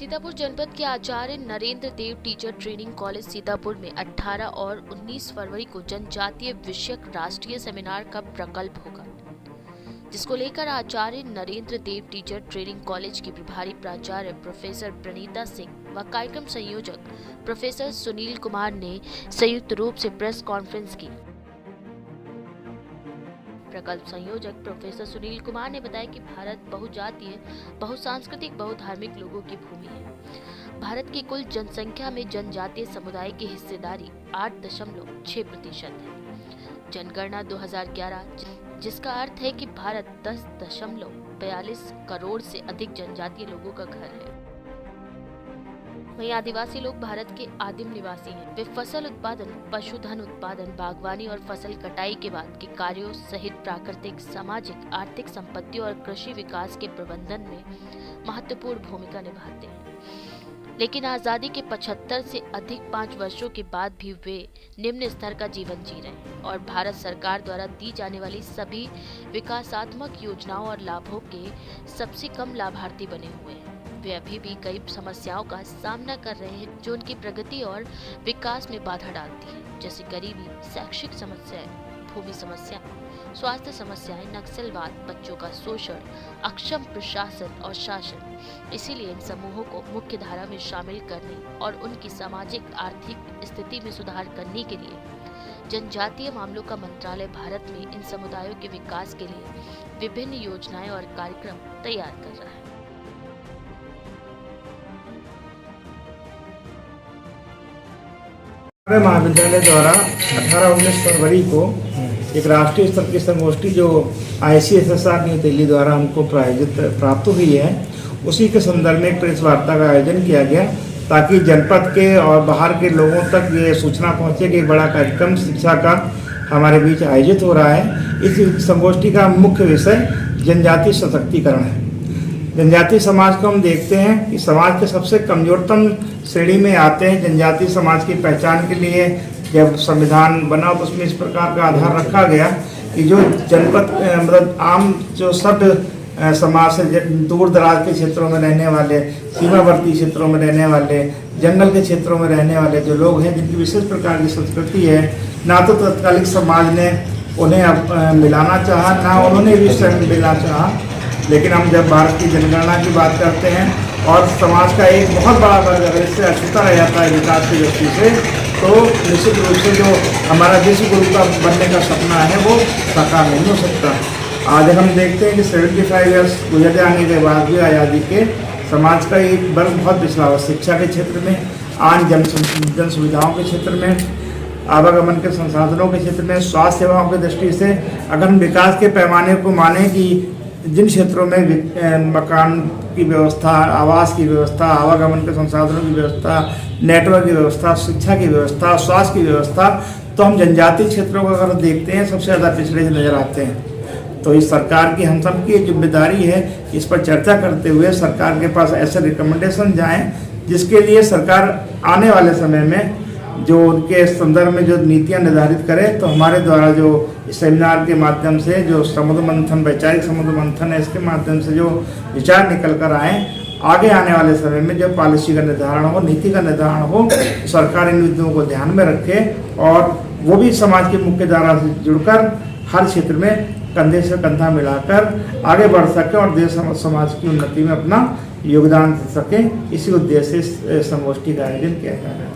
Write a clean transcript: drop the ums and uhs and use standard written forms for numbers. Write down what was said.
सीतापुर जनपद के आचार्य नरेंद्र देव teacher training college Sitapur में 18 और 19 फरवरी को जनजातीय विषयक राष्ट्रीय सेमिनार का प्रकल्प होगा, जिसको लेकर आचार्य नरेंद्र देव टीचर ट्रेनिंग कॉलेज की प्रभारी प्राचार्य प्रोफेसर प्रणीता सिंह व कार्यक्रम संयोजक प्रोफेसर सुनील कुमार ने संयुक्त रूप से प्रेस कॉन्फ्रेंस की। प्रकल्प संयोजक प्रोफेसर सुनील कुमार ने बताया कि भारत बहुजातीय, बहुसांस्कृतिक, बहुधार्मिक लोगों की भूमि है। भारत की कुल जनसंख्या में जनजातीय समुदाय की हिस्सेदारी 8.6% है। जनगणना 2011, जिसका अर्थ है कि भारत 10.42 करोड़ से अधिक जनजातीय लोगों का घर है। वहीं आदिवासी लोग भारत के आदिम निवासी हैं। वे फसल उत्पादन, पशुधन उत्पादन, बागवानी और फसल कटाई के बाद के कार्यों सहित प्राकृतिक, सामाजिक, आर्थिक संपत्ति और कृषि विकास के प्रबंधन में महत्वपूर्ण भूमिका निभाते हैं। लेकिन आजादी के 75 से अधिक 5 वर्षों के बाद भी वे निम्न स्तर का जीवन जी रहे हैं और भारत सरकार द्वारा दी जाने वाली सभी विकासात्मक योजनाओं और लाभों के सबसे कम लाभार्थी बने हुए हैं। वे अभी भी कई समस्याओं का सामना कर रहे हैं जो उनकी प्रगति और विकास में बाधा डालती है, जैसे गरीबी, शैक्षिक समस्याएं, भूमि समस्या, स्वास्थ्य समस्याएं, नक्सलवाद, बच्चों का शोषण, अक्षम प्रशासन और शासन। इसीलिए इन समूहों को मुख्य धारा में शामिल करने और उनकी सामाजिक आर्थिक स्थिति में सुधार करने के लिए जनजातीय मामलों का मंत्रालय भारत में इन समुदायों के विकास के लिए विभिन्न योजनाएं और कार्यक्रम तैयार कर रहा है। महाविद्यालय द्वारा 18-19 फरवरी को एक राष्ट्रीय स्तर की संगोष्ठी जो ICSSR न्यू दिल्ली द्वारा हमको प्राप्त हुई है, उसी के संदर्भ में एक प्रेस वार्ता का आयोजन किया गया ताकि जनपद के और बाहर के लोगों तक ये सूचना पहुंचे कि एक बड़ा कार्यक्रम शिक्षा का हमारे बीच आयोजित हो रहा है। इस संगोष्ठी का मुख्य विषय जनजातीय सशक्तिकरण है। जनजातीय समाज को हम देखते हैं कि समाज के सबसे कमजोरतम श्रेणी में आते हैं। जनजातीय समाज की पहचान के लिए जब संविधान बना तो उसमें इस प्रकार का आधार रखा गया कि जो जनपद मतलब आम जो सब समाज से दूर दराज के क्षेत्रों में रहने वाले, सीमावर्ती क्षेत्रों में रहने वाले, जंगल के क्षेत्रों में रहने वाले जो लोग हैं, जिनकी विशेष प्रकार की संस्कृति है, ना तो तत्कालिक समाज ने उन्हें मिलाना चाहा, ना उन्होंने भी स्वयं मिलना चाहा। लेकिन हम जब भारत की जनगणना की बात करते हैं और समाज का एक बहुत बड़ा वर्ग अगर इससे अछूता रह जाता है विकास की दृष्टि से, तो निश्चित रूप से जो हमारा विश्व गुरु का बनने का सपना है वो साकार नहीं हो सकता। आज हम देखते हैं कि 75 ईयर्स गुजर जाने के बाद भी आज़ादी के समाज का एक वर्ग बहुत पिछड़ा हुआ, शिक्षा के क्षेत्र में, आम जन सुविधाओं के क्षेत्र में, आवागमन के संसाधनों के क्षेत्र में, स्वास्थ्य सेवाओं की दृष्टि से अगर हम विकास के पैमाने को माने कि जिन क्षेत्रों में मकान की व्यवस्था, आवास की व्यवस्था, आवागमन के संसाधनों की व्यवस्था, नेटवर्क की व्यवस्था, शिक्षा की व्यवस्था, स्वास्थ्य की व्यवस्था, तो हम जनजातीय क्षेत्रों को अगर देखते हैं सबसे ज़्यादा पिछड़े नजर आते हैं। तो इस सरकार की हम सब की जिम्मेदारी है इस पर चर्चा करते हुए सरकार के पास ऐसे रिकमेंडेशन जाएं जिसके लिए सरकार आने वाले समय में जो उनके संदर्भ में जो नीतियां निर्धारित करें। तो हमारे द्वारा जो सेमिनार के माध्यम से जो समुद्र मंथन, वैचारिक समुद्र मंथन है, इसके माध्यम से जो विचार निकल कर आए, आगे आने वाले समय में जब पॉलिसी का निर्धारण हो, नीति का निर्धारण हो, सरकार इन मुद्दों को ध्यान में रखे और वो भी समाज की मुख्य धारा से जुड़कर हर क्षेत्र में कंधे से कंधा मिलाकर आगे बढ़ सके और देश समाज की उन्नति में अपना योगदान दे सके। इसी उद्देश्य से संगोष्ठी का आयोजन किया जा रहा है।